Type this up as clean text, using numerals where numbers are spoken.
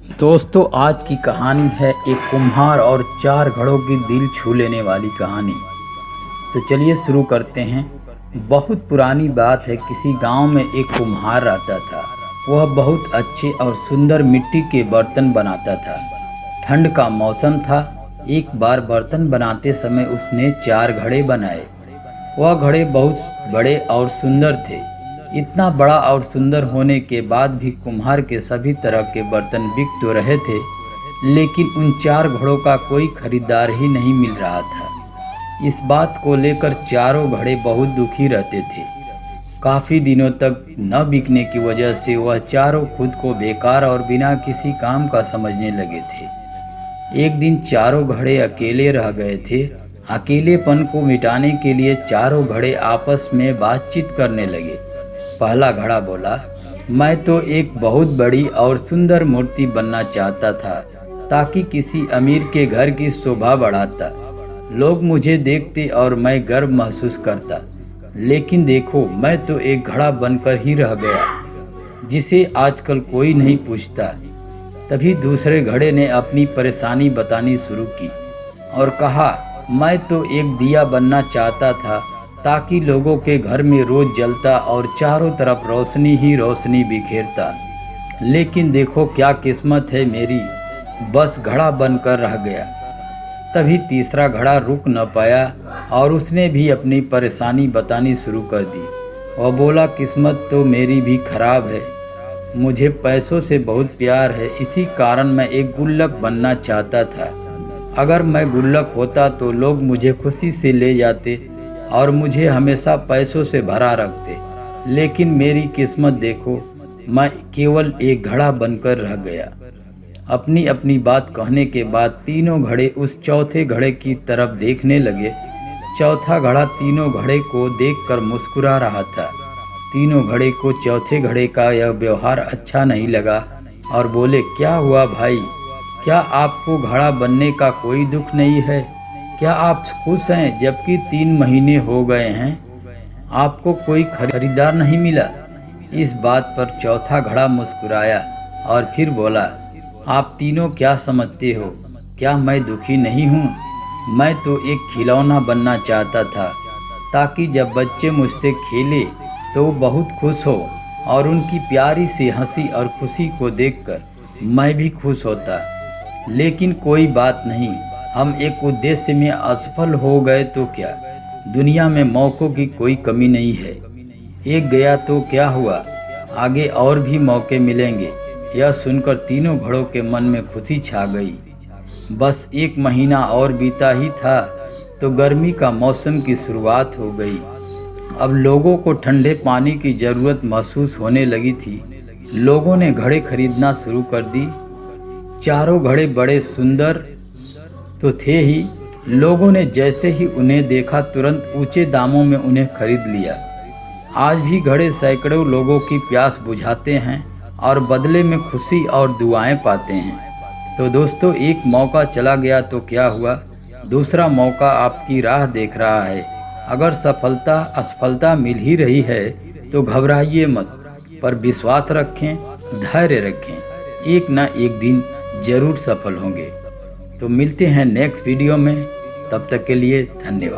दोस्तों, आज की कहानी है एक कुम्हार और चार घड़ों की दिल छू लेने वाली कहानी। तो चलिए शुरू करते हैं। बहुत पुरानी बात है, किसी गांव में एक कुम्हार रहता था। वह बहुत अच्छे और सुंदर मिट्टी के बर्तन बनाता था। ठंड का मौसम था। एक बार बर्तन बनाते समय उसने चार घड़े बनाए। वह घड़े बहुत बड़े और सुंदर थे। इतना बड़ा और सुंदर होने के बाद भी कुम्हार के सभी तरह के बर्तन बिक तो रहे थे, लेकिन उन चार घड़ों का कोई खरीदार ही नहीं मिल रहा था। इस बात को लेकर चारों घड़े बहुत दुखी रहते थे। काफ़ी दिनों तक न बिकने की वजह से वह चारों खुद को बेकार और बिना किसी काम का समझने लगे थे। एक दिन चारों घड़े अकेले रह गए थे। अकेलेपन को मिटाने के लिए चारों घड़े आपस में बातचीत करने लगे। पहला घड़ा बोला, मैं तो एक बहुत बड़ी और सुंदर मूर्ति बनना चाहता था, ताकि किसी अमीर के घर की शोभा बढ़ाता। लोग मुझे देखते और मैं गर्व महसूस करता। लेकिन देखो, मैं तो एक घड़ा बनकर ही रह गया, जिसे आजकल कोई नहीं पूछता। तभी दूसरे घड़े ने अपनी परेशानी बतानी शुरू की और कहा, मैं तो एक दिया बनना चाहता था, ताकि लोगों के घर में रोज जलता और चारों तरफ रोशनी ही रोशनी बिखेरता। लेकिन देखो क्या किस्मत है मेरी, बस घड़ा बनकर रह गया। तभी तीसरा घड़ा रुक न पाया और उसने भी अपनी परेशानी बतानी शुरू कर दी। वह बोला, किस्मत तो मेरी भी खराब है। मुझे पैसों से बहुत प्यार है, इसी कारण मैं एक गुल्लक बनना चाहता था। अगर मैं गुल्लक होता तो लोग मुझे खुशी से ले जाते और मुझे हमेशा पैसों से भरा रखते। लेकिन मेरी किस्मत देखो, मैं केवल एक घड़ा बनकर रह गया। अपनी अपनी बात कहने के बाद तीनों घड़े उस चौथे घड़े की तरफ देखने लगे। चौथा घड़ा तीनों घड़े को देखकर मुस्कुरा रहा था। तीनों घड़े को चौथे घड़े का यह व्यवहार अच्छा नहीं लगा और बोले, क्या हुआ भाई, क्या आपको घड़ा बनने का कोई दुख नहीं है? क्या आप खुश हैं, जबकि 3 महीने हो गए हैं आपको कोई खरीदार नहीं मिला? इस बात पर चौथा घड़ा मुस्कुराया और फिर बोला, आप तीनों क्या समझते हो, क्या मैं दुखी नहीं हूँ? मैं तो एक खिलौना बनना चाहता था, ताकि जब बच्चे मुझसे खेले तो वो बहुत खुश हो और उनकी प्यारी सी हंसी और खुशी को देखकर मैं भी खुश होता। लेकिन कोई बात नहीं, हम एक उद्देश्य में असफल हो गए तो क्या, दुनिया में मौक़ों की कोई कमी नहीं है। एक गया तो क्या हुआ, आगे और भी मौके मिलेंगे। यह सुनकर तीनों घड़ों के मन में खुशी छा गई। बस 1 महीना और बीता ही था तो गर्मी का मौसम की शुरुआत हो गई। अब लोगों को ठंडे पानी की ज़रूरत महसूस होने लगी थी। लोगों ने घड़े खरीदना शुरू कर दी। चारों घड़े बड़े सुंदर तो थे ही, लोगों ने जैसे ही उन्हें देखा तुरंत ऊंचे दामों में उन्हें खरीद लिया। आज भी घड़े सैकड़ों लोगों की प्यास बुझाते हैं और बदले में खुशी और दुआएं पाते हैं। तो दोस्तों, एक मौका चला गया तो क्या हुआ, दूसरा मौका आपकी राह देख रहा है। अगर असफलता मिल ही रही है तो घबराइए मत, पर विश्वास रखें, धैर्य रखें। एक ना एक दिन जरूर सफल होंगे। तो मिलते हैं नेक्स्ट वीडियो में, तब तक के लिए धन्यवाद।